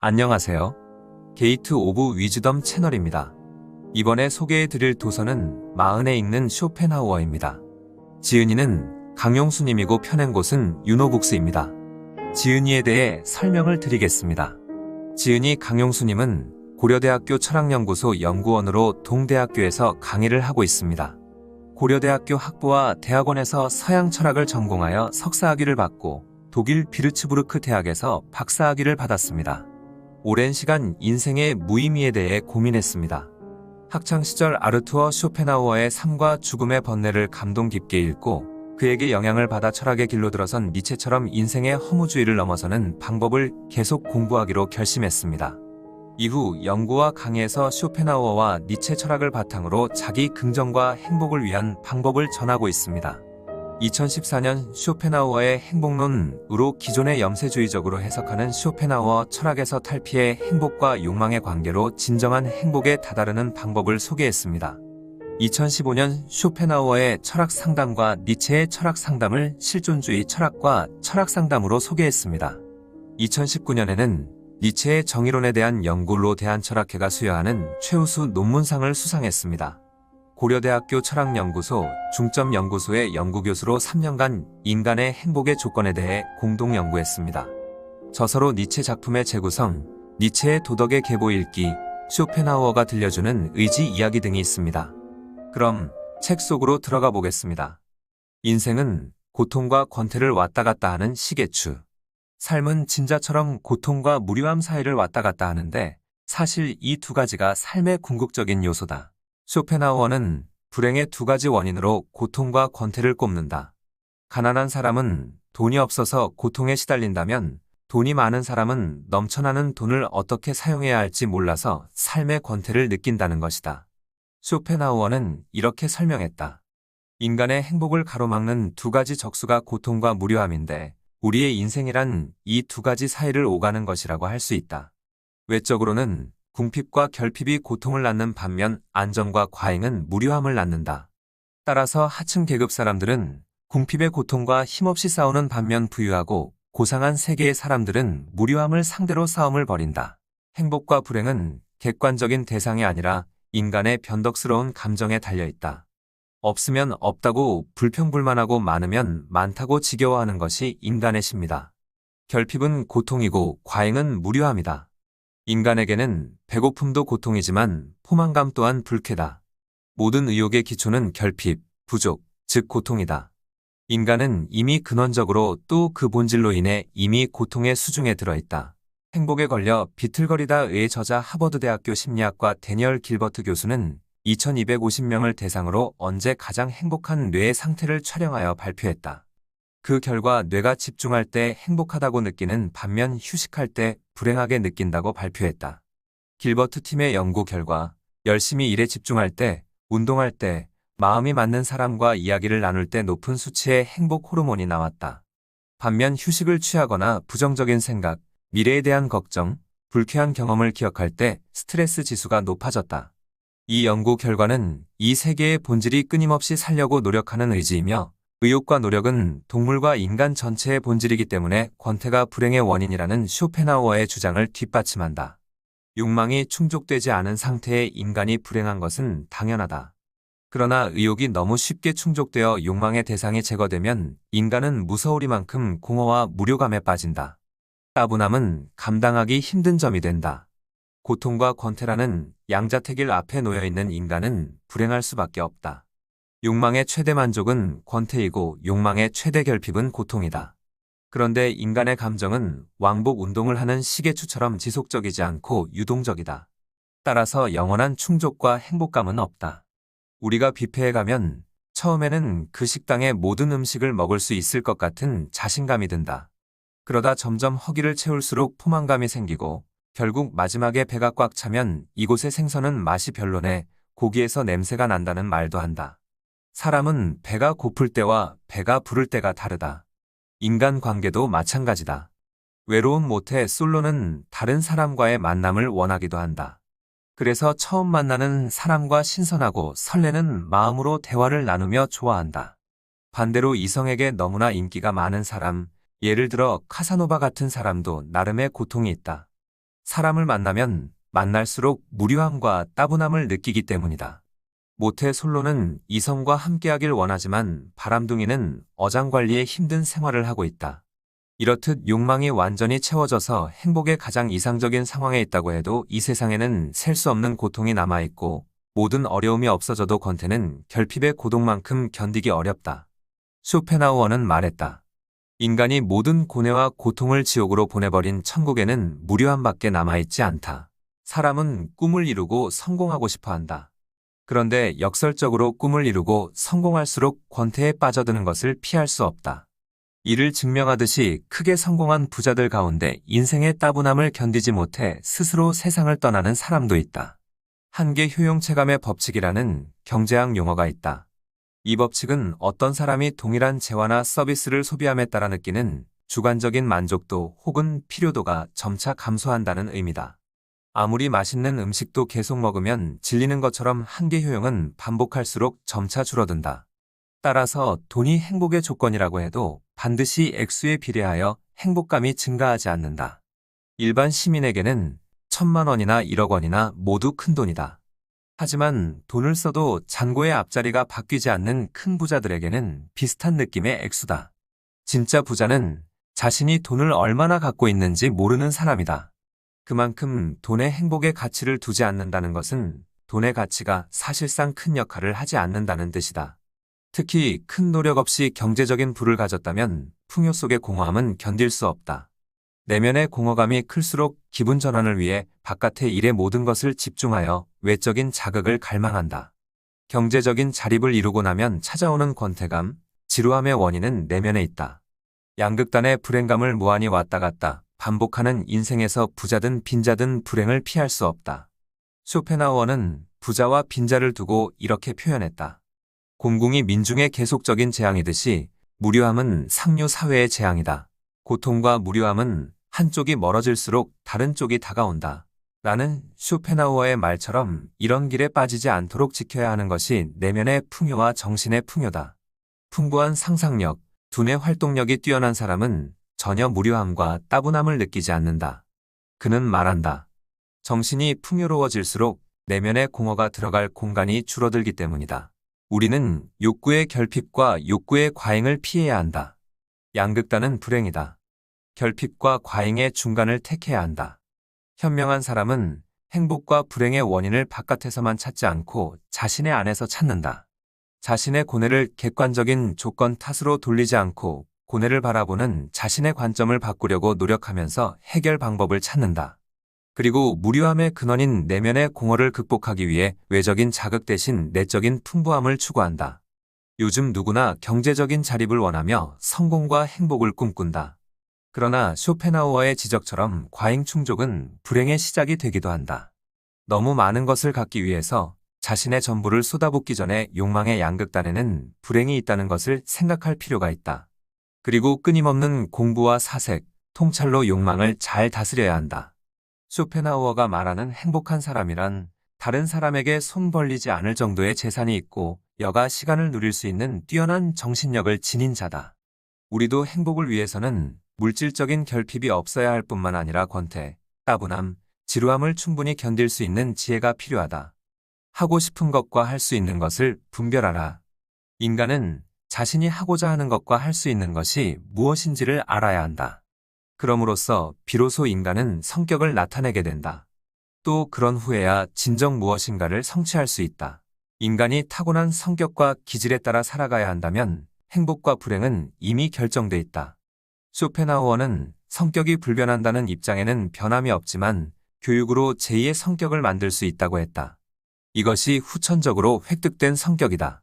안녕하세요. 게이트 오브 위즈덤 채널입니다. 이번에 소개해드릴 도서는 마흔에 읽는 쇼펜하우어입니다. 지은이는 강용수님이고 펴낸 곳은 유노북스입니다. 지은이에 대해 설명을 드리겠습니다. 지은이 강용수님은 고려대학교 철학연구소 연구원으로 동대학교에서 강의를 하고 있습니다. 고려대학교 학부와 대학원에서 서양 철학을 전공하여 석사학위를 받고 독일 비르츠부르크 대학에서 박사학위를 받았습니다. 오랜 시간 인생의 무의미에 대해 고민했습니다. 학창시절 아르투어 쇼펜하우어의 삶과 죽음의 번뇌를 감동 깊게 읽고 그에게 영향을 받아 철학의 길로 들어선 니체처럼 인생의 허무주의를 넘어서는 방법을 계속 공부하기로 결심했습니다. 이후 연구와 강의에서 쇼펜하우어와 니체 철학을 바탕으로 자기 긍정과 행복을 위한 방법을 전하고 있습니다. 2014년 쇼펜하우어의 행복론으로 기존의 염세주의적으로 해석하는 쇼펜하우어 철학에서 탈피해 행복과 욕망의 관계로 진정한 행복에 다다르는 방법을 소개했습니다. 2015년 쇼펜하우어의 철학 상담과 니체의 철학 상담을 실존주의 철학과 철학 상담으로 소개했습니다. 2019년에는 니체의 정의론에 대한 연구로 대한철학회가 수여하는 최우수 논문상을 수상했습니다. 고려대학교 철학연구소 중점연구소의 연구교수로 3년간 인간의 행복의 조건에 대해 공동 연구했습니다. 저서로 니체 작품의 재구성, 니체의 도덕의 계보 읽기, 쇼펜하우어가 들려주는 의지 이야기 등이 있습니다. 그럼 책 속으로 들어가 보겠습니다. 인생은 고통과 권태를 왔다 갔다 하는 시계추. 삶은 진자처럼 고통과 무료함 사이를 왔다 갔다 하는데 사실 이 두 가지가 삶의 궁극적인 요소다. 쇼펜하우어는 불행의 두 가지 원인으로 고통과 권태를 꼽는다. 가난한 사람은 돈이 없어서 고통에 시달린다면 돈이 많은 사람은 넘쳐나는 돈을 어떻게 사용해야 할지 몰라서 삶의 권태를 느낀다는 것이다. 쇼펜하우어는 이렇게 설명했다. 인간의 행복을 가로막는 두 가지 적수가 고통과 무료함인데 우리의 인생이란 이 두 가지 사이를 오가는 것이라고 할 수 있다. 외적으로는 궁핍과 결핍이 고통을 낳는 반면 안정과 과잉은 무료함을 낳는다. 따라서 하층 계급 사람들은 궁핍의 고통과 힘없이 싸우는 반면 부유하고 고상한 세계의 사람들은 무료함을 상대로 싸움을 벌인다. 행복과 불행은 객관적인 대상이 아니라 인간의 변덕스러운 감정에 달려있다. 없으면 없다고 불평불만하고 많으면 많다고 지겨워하는 것이 인간의 시입니다. 결핍은 고통이고 과잉은 무료함이다. 인간에게는 배고픔도 고통이지만 포만감 또한 불쾌다. 모든 의욕의 기초는 결핍, 부족, 즉 고통이다. 인간은 이미 근원적으로 또 그 본질로 인해 이미 고통의 수중에 들어있다. 행복에 걸려 비틀거리다의 저자 하버드대학교 심리학과 데니얼 길버트 교수는 2250명을 대상으로 언제 가장 행복한 뇌의 상태를 촬영하여 발표했다. 그 결과 뇌가 집중할 때 행복하다고 느끼는 반면 휴식할 때 불행하게 느낀다고 발표했다. 길버트 팀의 연구 결과 열심히 일에 집중할 때, 운동할 때, 마음이 맞는 사람과 이야기를 나눌 때 높은 수치의 행복 호르몬이 나왔다. 반면 휴식을 취하거나 부정적인 생각, 미래에 대한 걱정, 불쾌한 경험을 기억할 때 스트레스 지수가 높아졌다. 이 연구 결과는 이 세계의 본질이 끊임없이 살려고 노력하는 의지이며 의욕과 노력은 동물과 인간 전체의 본질이기 때문에 권태가 불행의 원인이라는 쇼펜하우어의 주장을 뒷받침한다. 욕망이 충족되지 않은 상태의 인간이 불행한 것은 당연하다. 그러나 의욕이 너무 쉽게 충족되어 욕망의 대상이 제거되면 인간은 무서우리만큼 공허와 무료감에 빠진다. 따분함은 감당하기 힘든 점이 된다. 고통과 권태라는 양자택일 앞에 놓여있는 인간은 불행할 수밖에 없다. 욕망의 최대 만족은 권태이고 욕망의 최대 결핍은 고통이다. 그런데 인간의 감정은 왕복 운동을 하는 시계추처럼 지속적이지 않고 유동적이다. 따라서 영원한 충족과 행복감은 없다. 우리가 뷔페에 가면 처음에는 그 식당의 모든 음식을 먹을 수 있을 것 같은 자신감이 든다. 그러다 점점 허기를 채울수록 포만감이 생기고 결국 마지막에 배가 꽉 차면 이곳의 생선은 맛이 별로네, 고기에서 냄새가 난다는 말도 한다. 사람은 배가 고플 때와 배가 부를 때가 다르다. 인간관계도 마찬가지다. 외로운 모태 솔로는 다른 사람과의 만남을 원하기도 한다. 그래서 처음 만나는 사람과 신선하고 설레는 마음으로 대화를 나누며 좋아한다. 반대로 이성에게 너무나 인기가 많은 사람, 예를 들어 카사노바 같은 사람도 나름의 고통이 있다. 사람을 만나면 만날수록 무료함과 따분함을 느끼기 때문이다. 모태솔로는 이성과 함께하길 원하지만 바람둥이는 어장관리에 힘든 생활을 하고 있다. 이렇듯 욕망이 완전히 채워져서 행복의 가장 이상적인 상황에 있다고 해도 이 세상에는 셀 수 없는 고통이 남아있고 모든 어려움이 없어져도 권태는 결핍의 고독만큼 견디기 어렵다. 쇼펜하우어는 말했다. 인간이 모든 고뇌와 고통을 지옥으로 보내버린 천국에는 무료함밖에 남아있지 않다. 사람은 꿈을 이루고 성공하고 싶어 한다. 그런데 역설적으로 꿈을 이루고 성공할수록 권태에 빠져드는 것을 피할 수 없다. 이를 증명하듯이 크게 성공한 부자들 가운데 인생의 따분함을 견디지 못해 스스로 세상을 떠나는 사람도 있다. 한계 효용 체감의 법칙이라는 경제학 용어가 있다. 이 법칙은 어떤 사람이 동일한 재화나 서비스를 소비함에 따라 느끼는 주관적인 만족도 혹은 필요도가 점차 감소한다는 의미다. 아무리 맛있는 음식도 계속 먹으면 질리는 것처럼 한계 효용은 반복할수록 점차 줄어든다. 따라서 돈이 행복의 조건이라고 해도 반드시 액수에 비례하여 행복감이 증가하지 않는다. 일반 시민에게는 1,000만 원이나 1억 원이나 모두 큰 돈이다. 하지만 돈을 써도 잔고의 앞자리가 바뀌지 않는 큰 부자들에게는 비슷한 느낌의 액수다. 진짜 부자는 자신이 돈을 얼마나 갖고 있는지 모르는 사람이다. 그만큼 돈에 행복의 가치를 두지 않는다는 것은 돈의 가치가 사실상 큰 역할을 하지 않는다는 뜻이다. 특히 큰 노력 없이 경제적인 부를 가졌다면 풍요 속의 공허함은 견딜 수 없다. 내면의 공허감이 클수록 기분 전환을 위해 바깥의 일에 모든 것을 집중하여 외적인 자극을 갈망한다. 경제적인 자립을 이루고 나면 찾아오는 권태감, 지루함의 원인은 내면에 있다. 양극단의 불행감을 무한히 왔다 갔다 반복하는 인생에서 부자든 빈자든 불행을 피할 수 없다. 쇼펜하우어는 부자와 빈자를 두고 이렇게 표현했다. 공궁이 민중의 계속적인 재앙이듯이 무료함은 상류 사회의 재앙이다. 고통과 무료함은 한쪽이 멀어질수록 다른 쪽이 다가온다. 라는 쇼펜하우어의 말처럼 이런 길에 빠지지 않도록 지켜야 하는 것이 내면의 풍요와 정신의 풍요다. 풍부한 상상력, 두뇌 활동력이 뛰어난 사람은 전혀 무료함과 따분함을 느끼지 않는다. 그는 말한다. 정신이 풍요로워질수록 내면의 공허가 들어갈 공간이 줄어들기 때문이다. 우리는 욕구의 결핍과 욕구의 과잉을 피해야 한다. 양극단은 불행이다. 결핍과 과잉의 중간을 택해야 한다. 현명한 사람은 행복과 불행의 원인을 바깥에서만 찾지 않고 자신의 안에서 찾는다. 자신의 고뇌를 객관적인 조건 탓으로 돌리지 않고 고뇌를 바라보는 자신의 관점을 바꾸려고 노력하면서 해결 방법을 찾는다. 그리고 무료함의 근원인 내면의 공허를 극복하기 위해 외적인 자극 대신 내적인 풍부함을 추구한다. 요즘 누구나 경제적인 자립을 원하며 성공과 행복을 꿈꾼다. 그러나 쇼펜하우어의 지적처럼 과잉 충족은 불행의 시작이 되기도 한다. 너무 많은 것을 갖기 위해서 자신의 전부를 쏟아붓기 전에 욕망의 양극단에는 불행이 있다는 것을 생각할 필요가 있다. 그리고 끊임없는 공부와 사색, 통찰로 욕망을 잘 다스려야 한다. 쇼펜하우어가 말하는 행복한 사람이란 다른 사람에게 손 벌리지 않을 정도의 재산이 있고 여가 시간을 누릴 수 있는 뛰어난 정신력을 지닌 자다. 우리도 행복을 위해서는 물질적인 결핍이 없어야 할 뿐만 아니라 권태, 따분함, 지루함을 충분히 견딜 수 있는 지혜가 필요하다. 하고 싶은 것과 할 수 있는 것을 분별하라. 인간은 자신이 하고자 하는 것과 할 수 있는 것이 무엇인지를 알아야 한다. 그럼으로써 비로소 인간은 성격을 나타내게 된다. 또 그런 후에야 진정 무엇인가를 성취할 수 있다. 인간이 타고난 성격과 기질에 따라 살아가야 한다면 행복과 불행은 이미 결정돼 있다. 쇼펜하우어는 성격이 불변한다는 입장에는 변함이 없지만 교육으로 제2의 성격을 만들 수 있다고 했다. 이것이 후천적으로 획득된 성격이다.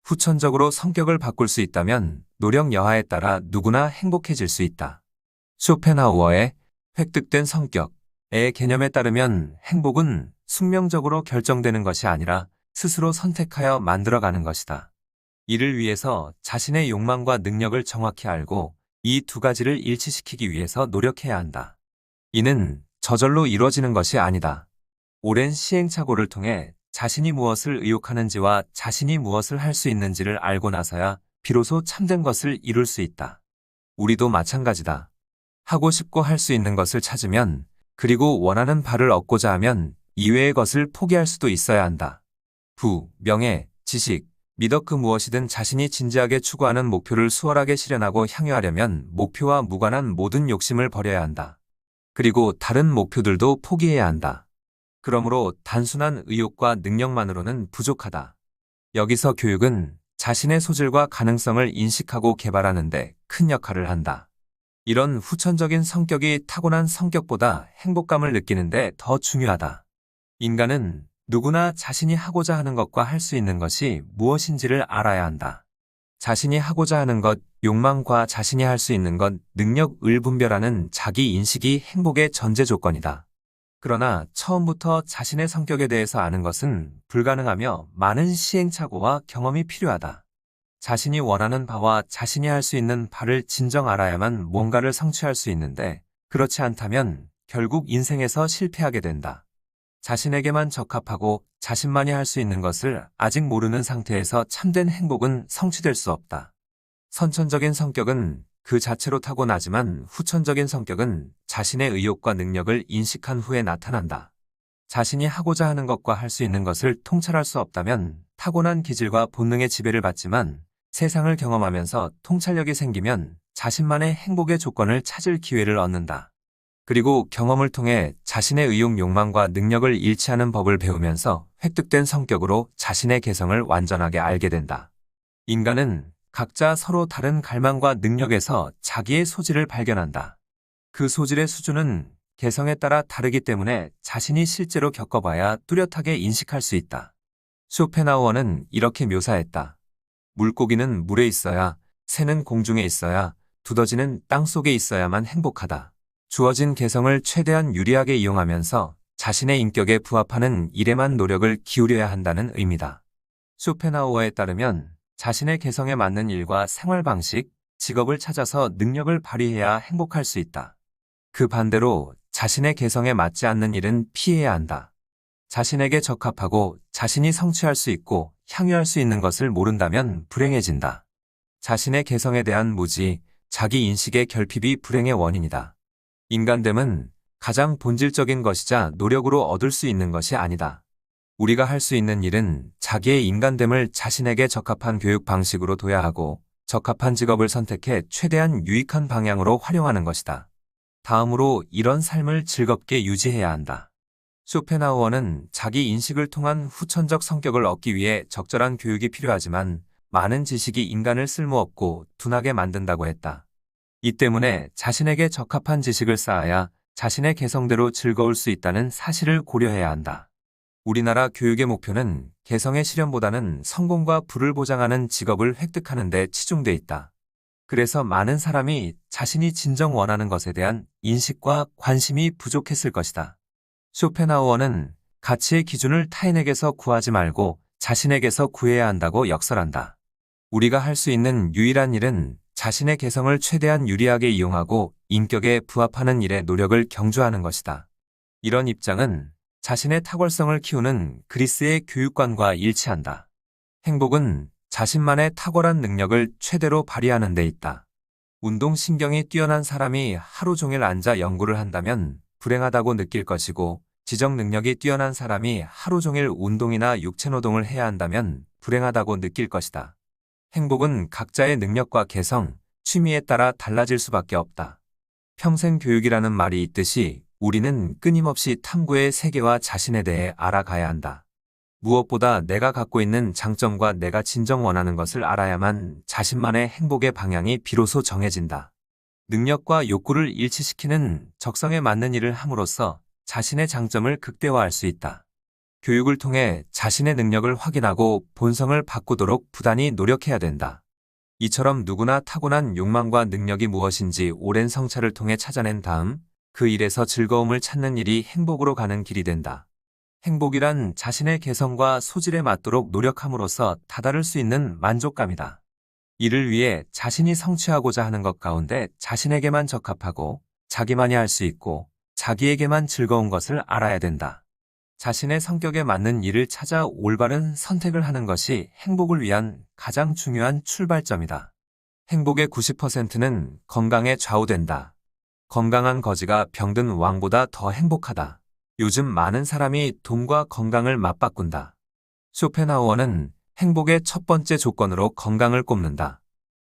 후천적으로 성격을 바꿀 수 있다면 노력 여하에 따라 누구나 행복해질 수 있다. 쇼펜하우어의 획득된 성격의 개념에 따르면 행복은 숙명적으로 결정되는 것이 아니라 스스로 선택하여 만들어가는 것이다. 이를 위해서 자신의 욕망과 능력을 정확히 알고 이 두 가지를 일치시키기 위해서 노력해야 한다. 이는 저절로 이루어지는 것이 아니다. 오랜 시행착오를 통해 자신이 무엇을 의욕하는지와 자신이 무엇을 할 수 있는지를 알고 나서야 비로소 참된 것을 이룰 수 있다. 우리도 마찬가지다. 하고 싶고 할 수 있는 것을 찾으면, 그리고 원하는 바를 얻고자 하면 이외의 것을 포기할 수도 있어야 한다. 부, 명예, 지식, 미덕 그 무엇이든 자신이 진지하게 추구하는 목표를 수월하게 실현하고 향유하려면 목표와 무관한 모든 욕심을 버려야 한다. 그리고 다른 목표들도 포기해야 한다. 그러므로 단순한 의욕과 능력만으로는 부족하다. 여기서 교육은 자신의 소질과 가능성을 인식하고 개발하는 데 큰 역할을 한다. 이런 후천적인 성격이 타고난 성격보다 행복감을 느끼는데 더 중요하다. 인간은 누구나 자신이 하고자 하는 것과 할 수 있는 것이 무엇인지를 알아야 한다. 자신이 하고자 하는 것, 욕망과 자신이 할 수 있는 것, 능력을 분별하는 자기 인식이 행복의 전제 조건이다. 그러나 처음부터 자신의 성격에 대해서 아는 것은 불가능하며 많은 시행착오와 경험이 필요하다. 자신이 원하는 바와 자신이 할 수 있는 바를 진정 알아야만 뭔가를 성취할 수 있는데, 그렇지 않다면 결국 인생에서 실패하게 된다. 자신에게만 적합하고 자신만이 할 수 있는 것을 아직 모르는 상태에서 참된 행복은 성취될 수 없다. 선천적인 성격은 그 자체로 타고나지만 후천적인 성격은 자신의 의욕과 능력을 인식한 후에 나타난다. 자신이 하고자 하는 것과 할 수 있는 것을 통찰할 수 없다면 타고난 기질과 본능의 지배를 받지만, 세상을 경험하면서 통찰력이 생기면 자신만의 행복의 조건을 찾을 기회를 얻는다. 그리고 경험을 통해 자신의 의욕, 욕망과 능력을 일치하는 법을 배우면서 획득된 성격으로 자신의 개성을 완전하게 알게 된다. 인간은 각자 서로 다른 갈망과 능력에서 자기의 소질을 발견한다. 그 소질의 수준은 개성에 따라 다르기 때문에 자신이 실제로 겪어봐야 뚜렷하게 인식할 수 있다. 쇼펜하우어는 이렇게 묘사했다. 물고기는 물에 있어야, 새는 공중에 있어야, 두더지는 땅 속에 있어야만 행복하다. 주어진 개성을 최대한 유리하게 이용하면서 자신의 인격에 부합하는 일에만 노력을 기울여야 한다는 의미다. 쇼펜하우어에 따르면 자신의 개성에 맞는 일과 생활 방식, 직업을 찾아서 능력을 발휘해야 행복할 수 있다. 그 반대로 자신의 개성에 맞지 않는 일은 피해야 한다. 자신에게 적합하고 자신이 성취할 수 있고 향유할 수 있는 것을 모른다면 불행해진다. 자신의 개성에 대한 무지, 자기 인식의 결핍이 불행의 원인이다. 인간됨은 가장 본질적인 것이자 노력으로 얻을 수 있는 것이 아니다. 우리가 할 수 있는 일은 자기의 인간됨을 자신에게 적합한 교육 방식으로 둬야 하고, 적합한 직업을 선택해 최대한 유익한 방향으로 활용하는 것이다. 다음으로 이런 삶을 즐겁게 유지해야 한다. 쇼펜하우어는 자기 인식을 통한 후천적 성격을 얻기 위해 적절한 교육이 필요하지만, 많은 지식이 인간을 쓸모없고 둔하게 만든다고 했다. 이 때문에 자신에게 적합한 지식을 쌓아야 자신의 개성대로 즐거울 수 있다는 사실을 고려해야 한다. 우리나라 교육의 목표는 개성의 실현보다는 성공과 부를 보장하는 직업을 획득하는 데 치중돼 있다. 그래서 많은 사람이 자신이 진정 원하는 것에 대한 인식과 관심이 부족했을 것이다. 쇼펜하우어는 가치의 기준을 타인에게서 구하지 말고 자신에게서 구해야 한다고 역설한다. 우리가 할 수 있는 유일한 일은 자신의 개성을 최대한 유리하게 이용하고 인격에 부합하는 일에 노력을 경주하는 것이다. 이런 입장은 자신의 탁월성을 키우는 그리스의 교육관과 일치한다. 행복은 자신만의 탁월한 능력을 최대로 발휘하는 데 있다. 운동신경이 뛰어난 사람이 하루 종일 앉아 연구를 한다면 불행하다고 느낄 것이고, 지적 능력이 뛰어난 사람이 하루 종일 운동이나 육체노동을 해야 한다면 불행하다고 느낄 것이다. 행복은 각자의 능력과 개성, 취미에 따라 달라질 수밖에 없다. 평생 교육이라는 말이 있듯이 우리는 끊임없이 탐구의 세계와 자신에 대해 알아가야 한다. 무엇보다 내가 갖고 있는 장점과 내가 진정 원하는 것을 알아야만 자신만의 행복의 방향이 비로소 정해진다. 능력과 욕구를 일치시키는 적성에 맞는 일을 함으로써 자신의 장점을 극대화할 수 있다. 교육을 통해 자신의 능력을 확인하고 본성을 바꾸도록 부단히 노력해야 된다. 이처럼 누구나 타고난 욕망과 능력이 무엇인지 오랜 성찰을 통해 찾아낸 다음 그 일에서 즐거움을 찾는 일이 행복으로 가는 길이 된다. 행복이란 자신의 개성과 소질에 맞도록 노력함으로써 다다를 수 있는 만족감이다. 이를 위해 자신이 성취하고자 하는 것 가운데 자신에게만 적합하고 자기만이 할 수 있고 자기에게만 즐거운 것을 알아야 된다. 자신의 성격에 맞는 일을 찾아 올바른 선택을 하는 것이 행복을 위한 가장 중요한 출발점이다. 행복의 90%는 건강에 좌우된다. 건강한 거지가 병든 왕보다 더 행복하다. 요즘 많은 사람이 돈과 건강을 맞바꾼다. 쇼펜하우어는 행복의 첫 번째 조건으로 건강을 꼽는다.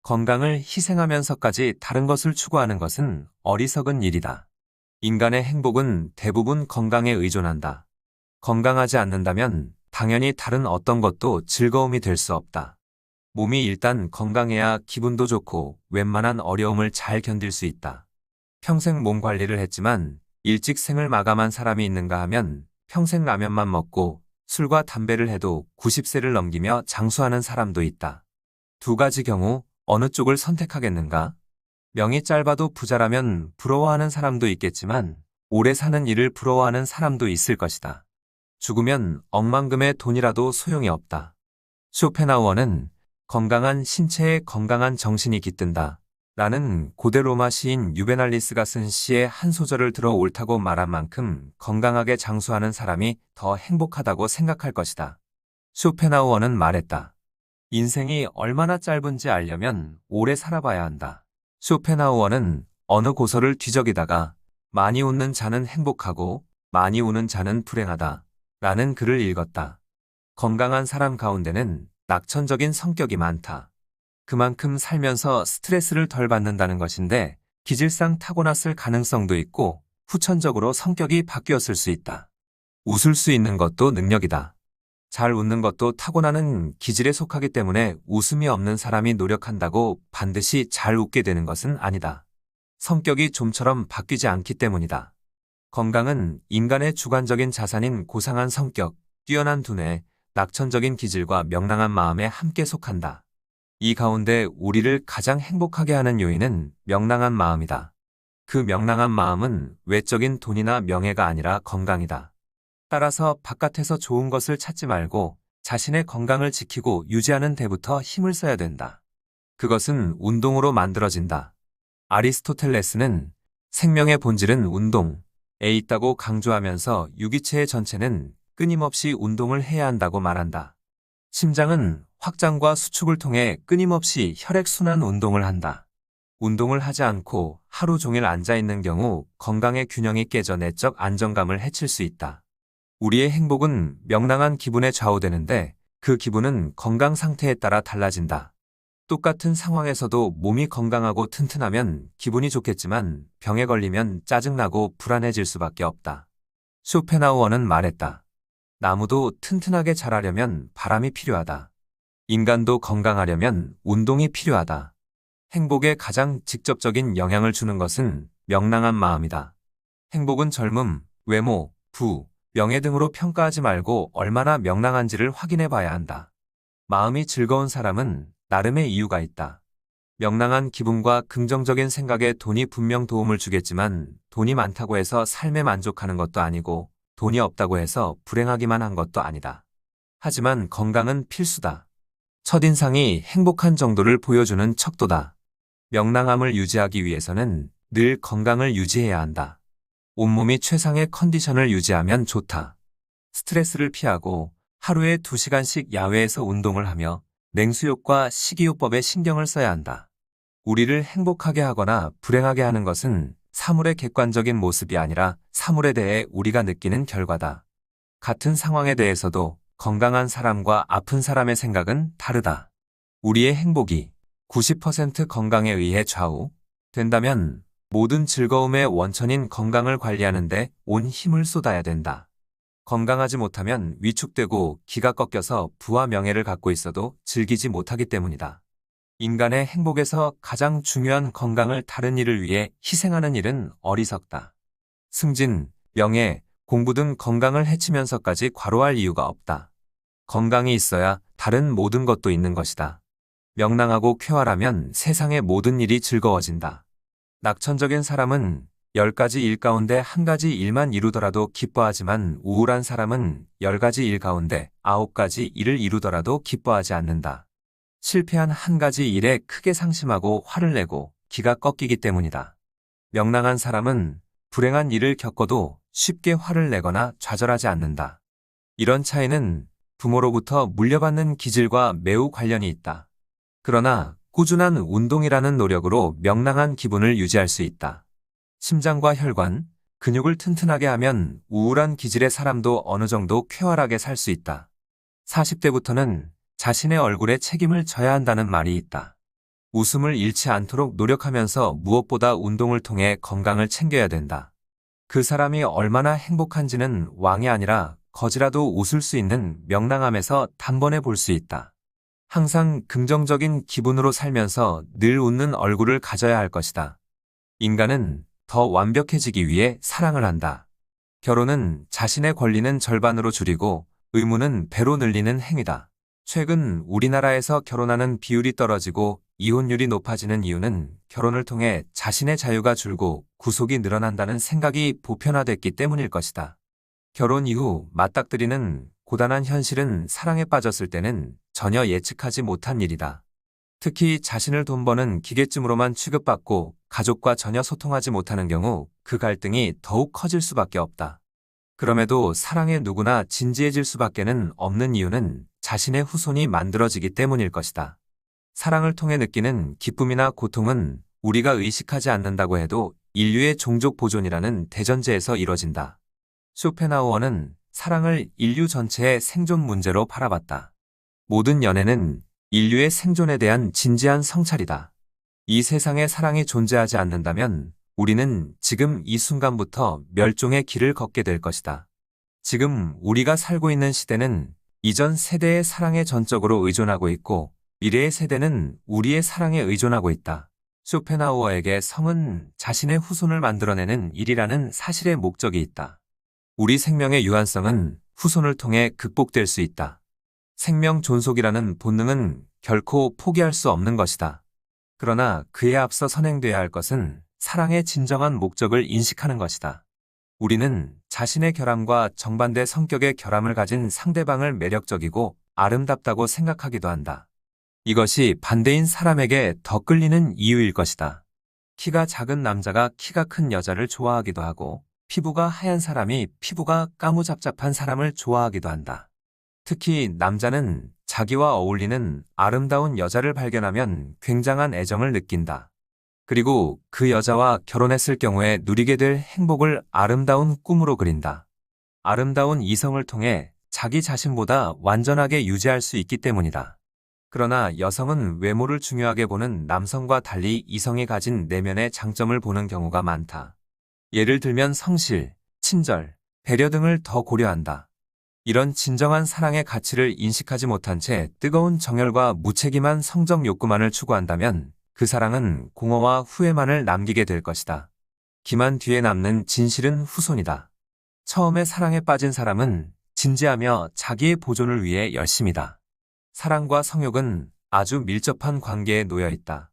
건강을 희생하면서까지 다른 것을 추구하는 것은 어리석은 일이다. 인간의 행복은 대부분 건강에 의존한다. 건강하지 않는다면 당연히 다른 어떤 것도 즐거움이 될 수 없다. 몸이 일단 건강해야 기분도 좋고 웬만한 어려움을 잘 견딜 수 있다. 평생 몸 관리를 했지만 일찍 생을 마감한 사람이 있는가 하면 평생 라면만 먹고 술과 담배를 해도 90세를 넘기며 장수하는 사람도 있다. 두 가지 경우 어느 쪽을 선택하겠는가? 명이 짧아도 부자라면 부러워하는 사람도 있겠지만 오래 사는 일을 부러워하는 사람도 있을 것이다. 죽으면 억만금의 돈이라도 소용이 없다. 쇼펜하우어는 건강한 신체에 건강한 정신이 깃든다. 라는 고대 로마 시인 유베날리스가 쓴 시의 한 소절을 들어 옳다고 말한 만큼 건강하게 장수하는 사람이 더 행복하다고 생각할 것이다. 쇼펜하우어는 말했다. 인생이 얼마나 짧은지 알려면 오래 살아봐야 한다. 쇼펜하우어는 어느 고서를 뒤적이다가 많이 웃는 자는 행복하고 많이 우는 자는 불행하다. 라는 글을 읽었다. 건강한 사람 가운데는 낙천적인 성격이 많다. 그만큼 살면서 스트레스를 덜 받는다는 것인데 기질상 타고났을 가능성도 있고 후천적으로 성격이 바뀌었을 수 있다. 웃을 수 있는 것도 능력이다. 잘 웃는 것도 타고나는 기질에 속하기 때문에 웃음이 없는 사람이 노력한다고 반드시 잘 웃게 되는 것은 아니다. 성격이 좀처럼 바뀌지 않기 때문이다. 건강은 인간의 주관적인 자산인 고상한 성격, 뛰어난 두뇌, 낙천적인 기질과 명랑한 마음에 함께 속한다. 이 가운데 우리를 가장 행복하게 하는 요인은 명랑한 마음이다. 그 명랑한 마음은 외적인 돈이나 명예가 아니라 건강이다. 따라서 바깥에서 좋은 것을 찾지 말고 자신의 건강을 지키고 유지하는 데부터 힘을 써야 된다. 그것은 운동으로 만들어진다. 아리스토텔레스는 생명의 본질은 운동에 있다고 강조하면서 유기체의 전체는 끊임없이 운동을 해야 한다고 말한다. 심장은 확장과 수축을 통해 끊임없이 혈액순환 운동을 한다. 운동을 하지 않고 하루 종일 앉아있는 경우 건강의 균형이 깨져 내적 안정감을 해칠 수 있다. 우리의 행복은 명랑한 기분에 좌우되는데 그 기분은 건강 상태에 따라 달라진다. 똑같은 상황에서도 몸이 건강하고 튼튼하면 기분이 좋겠지만 병에 걸리면 짜증나고 불안해질 수밖에 없다. 쇼펜하우어는 말했다. 나무도 튼튼하게 자라려면 바람이 필요하다. 인간도 건강하려면 운동이 필요하다. 행복에 가장 직접적인 영향을 주는 것은 명랑한 마음이다. 행복은 젊음, 외모, 부, 명예 등으로 평가하지 말고 얼마나 명랑한지를 확인해 봐야 한다. 마음이 즐거운 사람은 나름의 이유가 있다. 명랑한 기분과 긍정적인 생각에 돈이 분명 도움을 주겠지만 돈이 많다고 해서 삶에 만족하는 것도 아니고 돈이 없다고 해서 불행하기만 한 것도 아니다. 하지만 건강은 필수다. 첫인상이 행복한 정도를 보여주는 척도다. 명랑함을 유지하기 위해서는 늘 건강을 유지해야 한다. 온몸이 최상의 컨디션을 유지하면 좋다. 스트레스를 피하고 하루에 2시간씩 야외에서 운동을 하며 냉수욕과 식이요법에 신경을 써야 한다. 우리를 행복하게 하거나 불행하게 하는 것은 사물의 객관적인 모습이 아니라 사물에 대해 우리가 느끼는 결과다. 같은 상황에 대해서도 건강한 사람과 아픈 사람의 생각은 다르다. 우리의 행복이 90% 건강에 의해 좌우된다면 모든 즐거움의 원천인 건강을 관리하는 데 온 힘을 쏟아야 된다. 건강하지 못하면 위축되고 기가 꺾여서 부와 명예를 갖고 있어도 즐기지 못하기 때문이다. 인간의 행복에서 가장 중요한 건강을 다른 일을 위해 희생하는 일은 어리석다. 승진, 명예, 공부 등 건강을 해치면서까지 과로할 이유가 없다. 건강이 있어야 다른 모든 것도 있는 것이다. 명랑하고 쾌활하면 세상의 모든 일이 즐거워진다. 낙천적인 사람은 10가지 일 가운데 1가지 일만 이루더라도 기뻐하지만 우울한 사람은 10가지 일 가운데 9가지 일을 이루더라도 기뻐하지 않는다. 실패한 1가지 일에 크게 상심하고 화를 내고 기가 꺾이기 때문이다. 명랑한 사람은 불행한 일을 겪어도 쉽게 화를 내거나 좌절하지 않는다. 이런 차이는 부모로부터 물려받는 기질과 매우 관련이 있다. 그러나 꾸준한 운동이라는 노력으로 명랑한 기분을 유지할 수 있다. 심장과 혈관, 근육을 튼튼하게 하면 우울한 기질의 사람도 어느 정도 쾌활하게 살 수 있다. 40대부터는 자신의 얼굴에 책임을 져야 한다는 말이 있다. 웃음을 잃지 않도록 노력하면서 무엇보다 운동을 통해 건강을 챙겨야 된다. 그 사람이 얼마나 행복한지는 왕이 아니라 거지라도 웃을 수 있는 명랑함에서 단번에 볼 수 있다. 항상 긍정적인 기분으로 살면서 늘 웃는 얼굴을 가져야 할 것이다. 인간은 더 완벽해지기 위해 사랑을 한다. 결혼은 자신의 권리는 절반으로 줄이고 의무는 배로 늘리는 행위다. 최근 우리나라에서 결혼하는 비율이 떨어지고 이혼율이 높아지는 이유는 결혼을 통해 자신의 자유가 줄고 구속이 늘어난다는 생각이 보편화됐기 때문일 것이다. 결혼 이후 맞닥뜨리는 고단한 현실은 사랑에 빠졌을 때는 전혀 예측하지 못한 일이다. 특히 자신을 돈 버는 기계쯤으로만 취급받고 가족과 전혀 소통하지 못하는 경우 그 갈등이 더욱 커질 수밖에 없다. 그럼에도 사랑에 누구나 진지해질 수밖에는 없는 이유는 자신의 후손이 만들어지기 때문일 것이다. 사랑을 통해 느끼는 기쁨이나 고통은 우리가 의식하지 않는다고 해도 인류의 종족 보존이라는 대전제에서 이뤄진다. 쇼펜하우어는 사랑을 인류 전체의 생존 문제로 바라봤다. 모든 연애는 인류의 생존에 대한 진지한 성찰이다. 이 세상에 사랑이 존재하지 않는다면 우리는 지금 이 순간부터 멸종의 길을 걷게 될 것이다. 지금 우리가 살고 있는 시대는 이전 세대의 사랑에 전적으로 의존하고 있고 미래의 세대는 우리의 사랑에 의존하고 있다. 쇼펜하우어에게 성은 자신의 후손을 만들어내는 일이라는 사실의 목적이 있다. 우리 생명의 유한성은 후손을 통해 극복될 수 있다. 생명 존속이라는 본능은 결코 포기할 수 없는 것이다. 그러나 그에 앞서 선행돼야 할 것은 사랑의 진정한 목적을 인식하는 것이다. 우리는 자신의 결함과 정반대 성격의 결함을 가진 상대방을 매력적이고 아름답다고 생각하기도 한다. 이것이 반대인 사람에게 더 끌리는 이유일 것이다. 키가 작은 남자가 키가 큰 여자를 좋아하기도 하고 피부가 하얀 사람이 피부가 까무잡잡한 사람을 좋아하기도 한다. 특히 남자는 자기와 어울리는 아름다운 여자를 발견하면 굉장한 애정을 느낀다. 그리고 그 여자와 결혼했을 경우에 누리게 될 행복을 아름다운 꿈으로 그린다. 아름다운 이성을 통해 자기 자신보다 완전하게 유지할 수 있기 때문이다. 그러나 여성은 외모를 중요하게 보는 남성과 달리 이성이 가진 내면의 장점을 보는 경우가 많다. 예를 들면 성실, 친절, 배려 등을 더 고려한다. 이런 진정한 사랑의 가치를 인식하지 못한 채 뜨거운 정열과 무책임한 성적 욕구만을 추구한다면 그 사랑은 공허와 후회만을 남기게 될 것이다. 기만 뒤에 남는 진실은 후손이다. 처음에 사랑에 빠진 사람은 진지하며 자기의 보존을 위해 열심이다. 사랑과 성욕은 아주 밀접한 관계에 놓여 있다.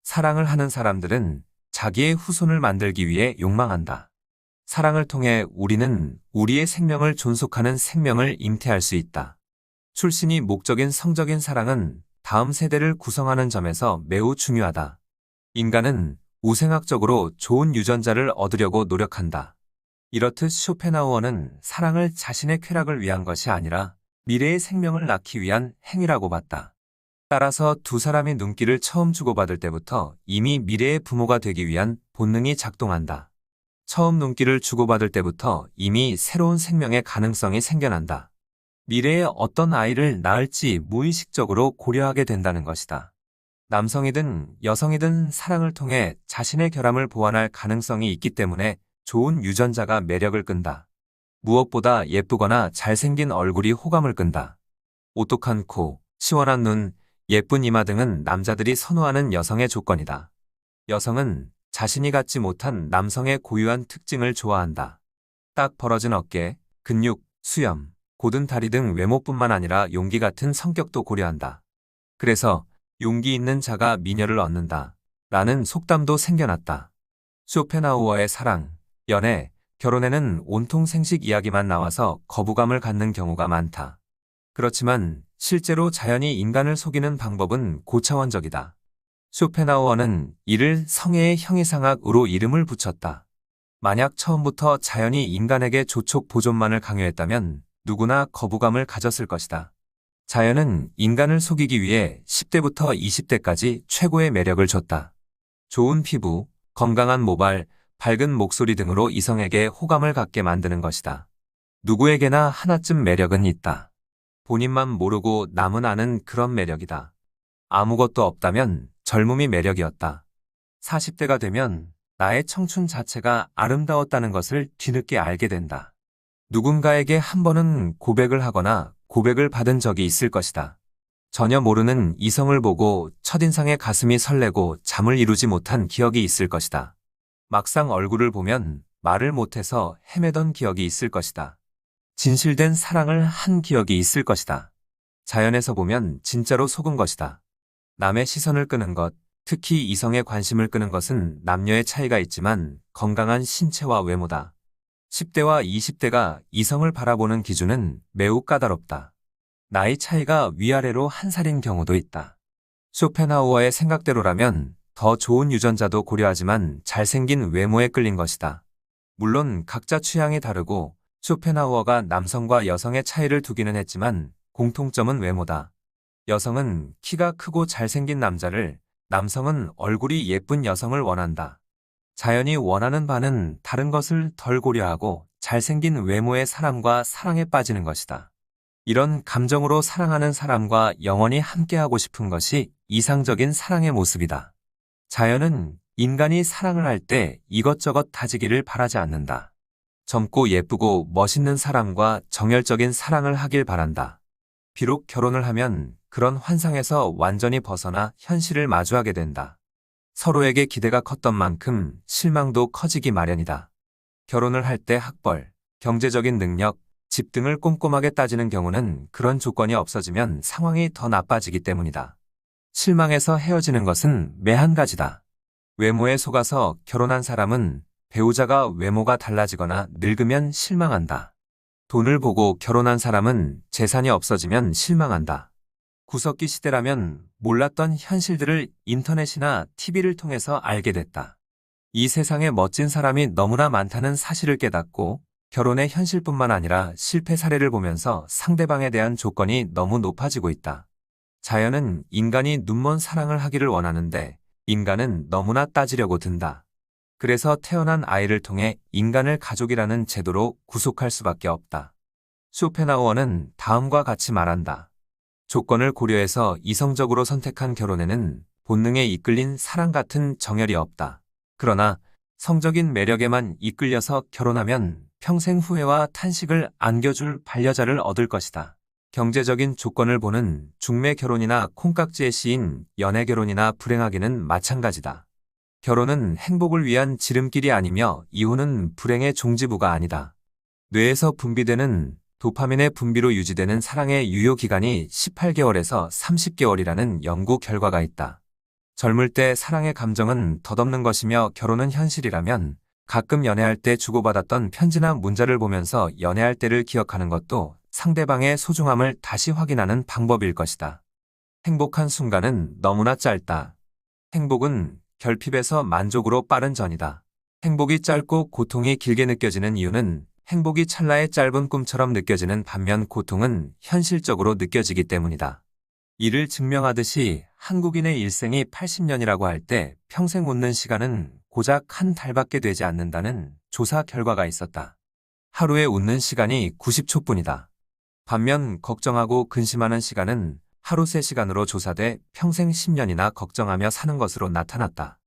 사랑을 하는 사람들은 자기의 후손을 만들기 위해 욕망한다. 사랑을 통해 우리는 우리의 생명을 존속하는 생명을 잉태할 수 있다. 출신이 목적인 성적인 사랑은 다음 세대를 구성하는 점에서 매우 중요하다. 인간은 우생학적으로 좋은 유전자를 얻으려고 노력한다. 이렇듯 쇼펜하우어는 사랑을 자신의 쾌락을 위한 것이 아니라 미래의 생명을 낳기 위한 행위라고 봤다. 따라서 두 사람이 눈길을 처음 주고받을 때부터 이미 미래의 부모가 되기 위한 본능이 작동한다. 처음 눈길을 주고받을 때부터 이미 새로운 생명의 가능성이 생겨난다. 미래에 어떤 아이를 낳을지 무의식적으로 고려하게 된다는 것이다. 남성이든 여성이든 사랑을 통해 자신의 결함을 보완할 가능성이 있기 때문에 좋은 유전자가 매력을 끈다. 무엇보다 예쁘거나 잘생긴 얼굴이 호감을 끈다. 오똑한 코, 시원한 눈, 예쁜 이마 등은 남자들이 선호하는 여성의 조건이다. 여성은 자신이 갖지 못한 남성의 고유한 특징을 좋아한다. 딱 벌어진 어깨, 근육, 수염, 곧은 다리 등 외모뿐만 아니라 용기 같은 성격도 고려한다. 그래서 용기 있는 자가 미녀를 얻는다. 라는 속담도 생겨났다. 쇼펜하우어의 사랑, 연애, 결혼에는 온통 생식 이야기만 나와서 거부감을 갖는 경우가 많다. 그렇지만 실제로 자연이 인간을 속이는 방법은 고차원적이다. 쇼펜하우어는 이를 성애의 형이상학으로 이름을 붙였다. 만약 처음부터 자연이 인간에게 조촉 보존만을 강요했다면 누구나 거부감을 가졌을 것이다. 자연은 인간을 속이기 위해 10대부터 20대까지 최고의 매력을 줬다. 좋은 피부, 건강한 모발, 밝은 목소리 등으로 이성에게 호감을 갖게 만드는 것이다. 누구에게나 하나쯤 매력은 있다. 본인만 모르고 남은 아는 그런 매력이다. 아무것도 없다면 젊음이 매력이었다. 40대가 되면 나의 청춘 자체가 아름다웠다는 것을 뒤늦게 알게 된다. 누군가에게 한 번은 고백을 하거나 고백을 받은 적이 있을 것이다. 전혀 모르는 이성을 보고 첫인상에 가슴이 설레고 잠을 이루지 못한 기억이 있을 것이다. 막상 얼굴을 보면 말을 못해서 헤매던 기억이 있을 것이다. 진실된 사랑을 한 기억이 있을 것이다. 자연에서 보면 진짜로 속은 것이다. 남의 시선을 끄는 것, 특히 이성의 관심을 끄는 것은 남녀의 차이가 있지만 건강한 신체와 외모다. 10대와 20대가 이성을 바라보는 기준은 매우 까다롭다. 나이 차이가 위아래로 한 살인 경우도 있다. 쇼펜하우어의 생각대로라면 더 좋은 유전자도 고려하지만 잘생긴 외모에 끌린 것이다. 물론 각자 취향이 다르고 쇼펜하우어가 남성과 여성의 차이를 두기는 했지만 공통점은 외모다. 여성은 키가 크고 잘생긴 남자를, 남성은 얼굴이 예쁜 여성을 원한다. 자연이 원하는 바는 다른 것을 덜 고려하고 잘생긴 외모의 사람과 사랑에 빠지는 것이다. 이런 감정으로 사랑하는 사람과 영원히 함께하고 싶은 것이 이상적인 사랑의 모습이다. 자연은 인간이 사랑을 할 때 이것저것 다지기를 바라지 않는다. 젊고 예쁘고 멋있는 사람과 정열적인 사랑을 하길 바란다. 비록 결혼을 하면 그런 환상에서 완전히 벗어나 현실을 마주하게 된다. 서로에게 기대가 컸던 만큼 실망도 커지기 마련이다. 결혼을 할 때 학벌, 경제적인 능력, 집 등을 꼼꼼하게 따지는 경우는 그런 조건이 없어지면 상황이 더 나빠지기 때문이다. 실망해서 헤어지는 것은 매 한 가지다. 외모에 속아서 결혼한 사람은 배우자가 외모가 달라지거나 늙으면 실망한다. 돈을 보고 결혼한 사람은 재산이 없어지면 실망한다. 구석기 시대라면 몰랐던 현실들을 인터넷이나 TV를 통해서 알게 됐다. 이 세상에 멋진 사람이 너무나 많다는 사실을 깨닫고 결혼의 현실뿐만 아니라 실패 사례를 보면서 상대방에 대한 조건이 너무 높아지고 있다. 자연은 인간이 눈먼 사랑을 하기를 원하는데 인간은 너무나 따지려고 든다. 그래서 태어난 아이를 통해 인간을 가족이라는 제도로 구속할 수밖에 없다. 쇼펜하우어는 다음과 같이 말한다. 조건을 고려해서 이성적으로 선택한 결혼에는 본능에 이끌린 사랑 같은 정열이 없다. 그러나 성적인 매력에만 이끌려서 결혼하면 평생 후회와 탄식을 안겨줄 반려자를 얻을 것이다. 경제적인 조건을 보는 중매 결혼이나 콩깍지의 시인 연애 결혼이나 불행하기는 마찬가지다. 결혼은 행복을 위한 지름길이 아니며 이혼은 불행의 종지부가 아니다. 뇌에서 분비되는 도파민의 분비로 유지되는 사랑의 유효기간이 18개월에서 30개월이라는 연구 결과가 있다. 젊을 때 사랑의 감정은 덧없는 것이며 결혼은 현실이라면 가끔 연애할 때 주고받았던 편지나 문자를 보면서 연애할 때를 기억하는 것도 상대방의 소중함을 다시 확인하는 방법일 것이다. 행복한 순간은 너무나 짧다. 행복은 결핍에서 만족으로 빠른 전이다. 행복이 짧고 고통이 길게 느껴지는 이유는 행복이 찰나의 짧은 꿈처럼 느껴지는 반면 고통은 현실적으로 느껴지기 때문이다. 이를 증명하듯이 한국인의 일생이 80년이라고 할 때 평생 웃는 시간은 고작 한 달밖에 되지 않는다는 조사 결과가 있었다. 하루에 웃는 시간이 90초뿐이다. 반면 걱정하고 근심하는 시간은 하루 3시간으로 조사돼 평생 10년이나 걱정하며 사는 것으로 나타났다.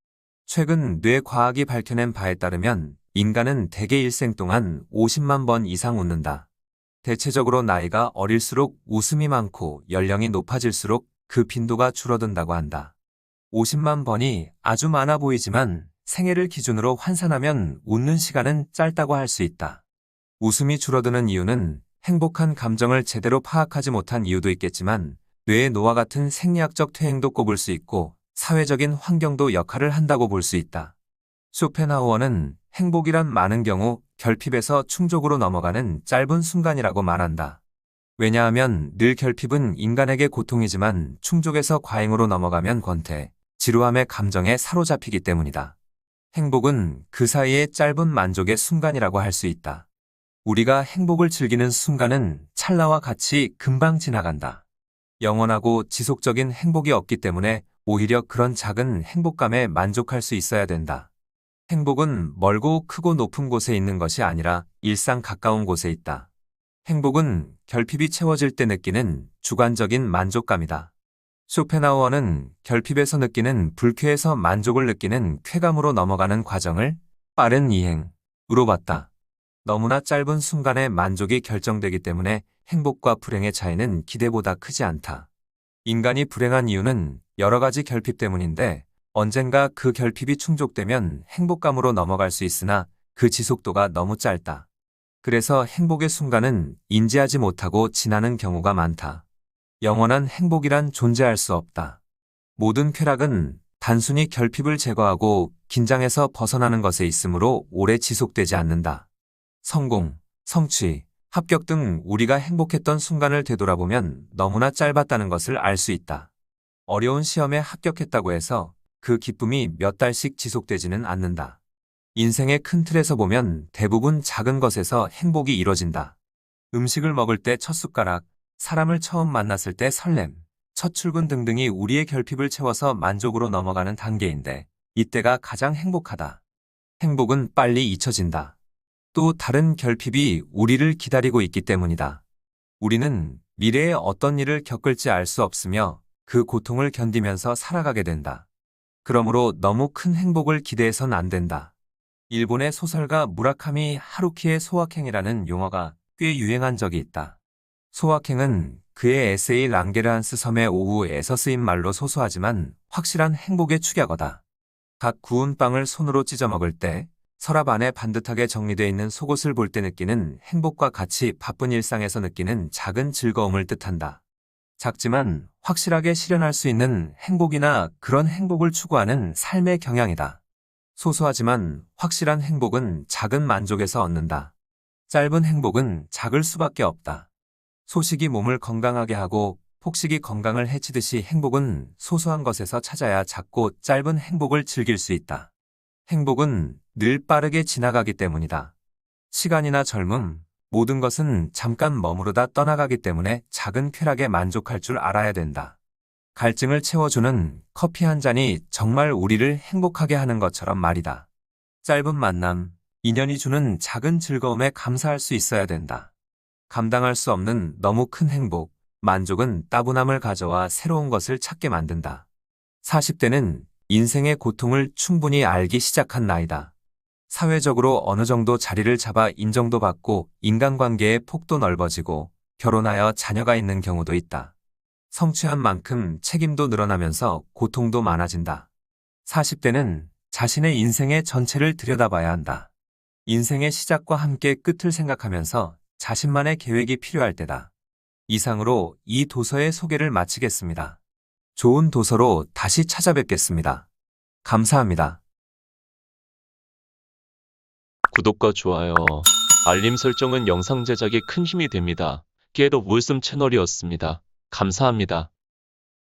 최근 뇌과학이 밝혀낸 바에 따르면 인간은 대개 일생 동안 50만 번 이상 웃는다. 대체적으로 나이가 어릴수록 웃음이 많고 연령이 높아질수록 그 빈도가 줄어든다고 한다. 50만 번이 아주 많아 보이지만 생애를 기준으로 환산하면 웃는 시간은 짧다고 할 수 있다. 웃음이 줄어드는 이유는 행복한 감정을 제대로 파악하지 못한 이유도 있겠지만 뇌의 노화 같은 생리학적 퇴행도 꼽을 수 있고 사회적인 환경도 역할을 한다고 볼 수 있다. 쇼펜하우어는 행복이란 많은 경우 결핍에서 충족으로 넘어가는 짧은 순간이라고 말한다. 왜냐하면 늘 결핍은 인간에게 고통이지만 충족에서 과잉으로 넘어가면 권태, 지루함의 감정에 사로잡히기 때문이다. 행복은 그 사이의 짧은 만족의 순간이라고 할 수 있다. 우리가 행복을 즐기는 순간은 찰나와 같이 금방 지나간다. 영원하고 지속적인 행복이 없기 때문에 오히려 그런 작은 행복감에 만족할 수 있어야 된다. 행복은 멀고 크고 높은 곳에 있는 것이 아니라 일상 가까운 곳에 있다. 행복은 결핍이 채워질 때 느끼는 주관적인 만족감이다. 쇼펜하우어는 결핍에서 느끼는 불쾌에서 만족을 느끼는 쾌감으로 넘어가는 과정을 빠른 이행으로 봤다. 너무나 짧은 순간의 만족이 결정되기 때문에 행복과 불행의 차이는 기대보다 크지 않다. 인간이 불행한 이유는 여러 가지 결핍 때문인데 언젠가 그 결핍이 충족되면 행복감으로 넘어갈 수 있으나 그 지속도가 너무 짧다. 그래서 행복의 순간은 인지하지 못하고 지나는 경우가 많다. 영원한 행복이란 존재할 수 없다. 모든 쾌락은 단순히 결핍을 제거하고 긴장에서 벗어나는 것에 있으므로 오래 지속되지 않는다. 성공, 성취, 합격 등 우리가 행복했던 순간을 되돌아보면 너무나 짧았다는 것을 알 수 있다. 어려운 시험에 합격했다고 해서 그 기쁨이 몇 달씩 지속되지는 않는다. 인생의 큰 틀에서 보면 대부분 작은 것에서 행복이 이뤄진다. 음식을 먹을 때 첫 숟가락, 사람을 처음 만났을 때 설렘, 첫 출근 등등이 우리의 결핍을 채워서 만족으로 넘어가는 단계인데 이때가 가장 행복하다. 행복은 빨리 잊혀진다. 또 다른 결핍이 우리를 기다리고 있기 때문이다. 우리는 미래에 어떤 일을 겪을지 알 수 없으며 그 고통을 견디면서 살아가게 된다. 그러므로 너무 큰 행복을 기대해선 안 된다. 일본의 소설가 무라카미 하루키의 소확행이라는 용어가 꽤 유행한 적이 있다. 소확행은 그의 에세이 랑게르한스 섬의 오후에서 쓰인 말로 소소하지만 확실한 행복의 축약어다. 각 구운 빵을 손으로 찢어 먹을 때 서랍 안에 반듯하게 정리되어 있는 속옷을 볼 때 느끼는 행복과 같이 바쁜 일상에서 느끼는 작은 즐거움을 뜻한다. 작지만 확실하게 실현할 수 있는 행복이나 그런 행복을 추구하는 삶의 경향이다. 소소하지만 확실한 행복은 작은 만족에서 얻는다. 짧은 행복은 작을 수밖에 없다. 소식이 몸을 건강하게 하고 폭식이 건강을 해치듯이 행복은 소소한 것에서 찾아야 작고 짧은 행복을 즐길 수 있다. 행복은 늘 빠르게 지나가기 때문이다. 시간이나 젊음, 모든 것은 잠깐 머무르다 떠나가기 때문에 작은 쾌락에 만족할 줄 알아야 된다. 갈증을 채워주는 커피 한 잔이 정말 우리를 행복하게 하는 것처럼 말이다. 짧은 만남, 인연이 주는 작은 즐거움에 감사할 수 있어야 된다. 감당할 수 없는 너무 큰 행복, 만족은 따분함을 가져와 새로운 것을 찾게 만든다. 40대는 인생의 고통을 충분히 알기 시작한 나이다. 사회적으로 어느 정도 자리를 잡아 인정도 받고 인간관계의 폭도 넓어지고 결혼하여 자녀가 있는 경우도 있다. 성취한 만큼 책임도 늘어나면서 고통도 많아진다. 40대는 자신의 인생의 전체를 들여다봐야 한다. 인생의 시작과 함께 끝을 생각하면서 자신만의 계획이 필요할 때다. 이상으로 이 도서의 소개를 마치겠습니다. 좋은 도서로 다시 찾아뵙겠습니다. 감사합니다. 구독과 좋아요, 알림 설정은 영상 제작에 큰 힘이 됩니다. Get of Wisdom 채널이었습니다. 감사합니다.